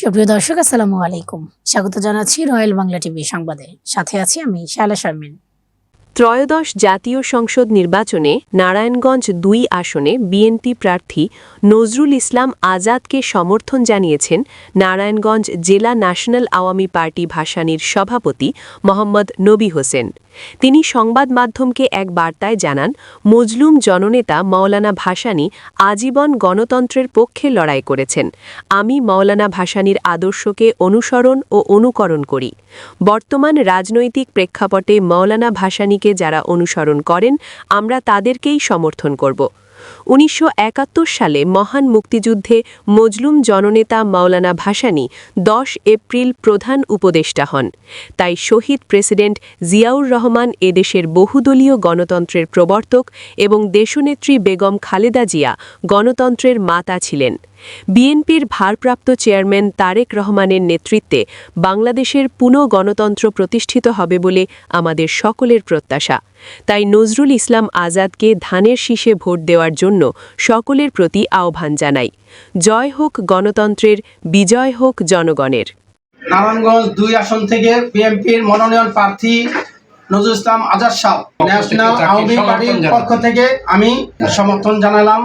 সুপ্রিয় দর্শক, আসসালামু আলাইকুম। স্বাগত জানাচ্ছি রয়্যাল বাংলা টিভি সংবাদে। সাথে আছি আমি শায়লা শারমিন। ত্রয়োদশ জাতীয় সংসদ নির্বাচনে নারায়ণগঞ্জ ২ আসনে বিএনপি প্রার্থী নজরুল ইসলাম আজাদকে সমর্থন জানিয়েছেন নারায়ণগঞ্জ জেলা ন্যাশনাল আওয়ামী পার্টি ভাসানীর সভাপতি মোহাম্মদ নবী হোসেন। তিনি সংবাদ মাধ্যমকে এক বার্তায় জানান, মজলুম জননেতা মাওলানা ভাসানী আজীবন গণতন্ত্রের পক্ষে লড়াই করেছেন। আমি মাওলানা ভাসানীর আদর্শকে অনুসরণ ও অনুকরণ করি। বর্তমান রাজনৈতিক প্রেক্ষাপটে মাওলানা ভাসানীকে যারা অনুসরণ করেন, আমরা তাদেরকেই সমর্থন করব। ১৯৭১ সালে মহান মুক্তিযুদ্ধে মজলুম জননেতা মাওলানা ভাসানী ১০ এপ্রিল প্রধান উপদেষ্টা হন। তাই শহীদ প্রেসিডেন্ট জিয়াউর রহমান এদেশের বহুদলীয় গণতন্ত্রের প্রবর্তক এবং দেশনেত্রী বেগম খালেদা জিয়া গণতন্ত্রের মাতা ছিলেন। বিএনপির ভারপ্রাপ্ত চেয়ারম্যান তারেক রহমানের নেতৃত্বে বাংলাদেশের পুনঃ গণতন্ত্র প্রতিষ্ঠিত হবে বলে আমাদের সকলের প্রত্যাশা। তাই নজরুল ইসলাম আজাদকে ধানের শীষে ভোট দেওয়ার জন্য সকলের প্রতি আহ্বান জানাই। জয় হোক গণতন্ত্রের, বিজয় হোক জনগণের। নারায়ণগঞ্জ ২ আসন থেকে বিএনপির মনোনয়ন প্রার্থী নজরুল ইসলাম আজাদ সাহেব ন্যাশনাল আওয়ামী পার্টির পক্ষ থেকে আমি সমর্থন জানালাম।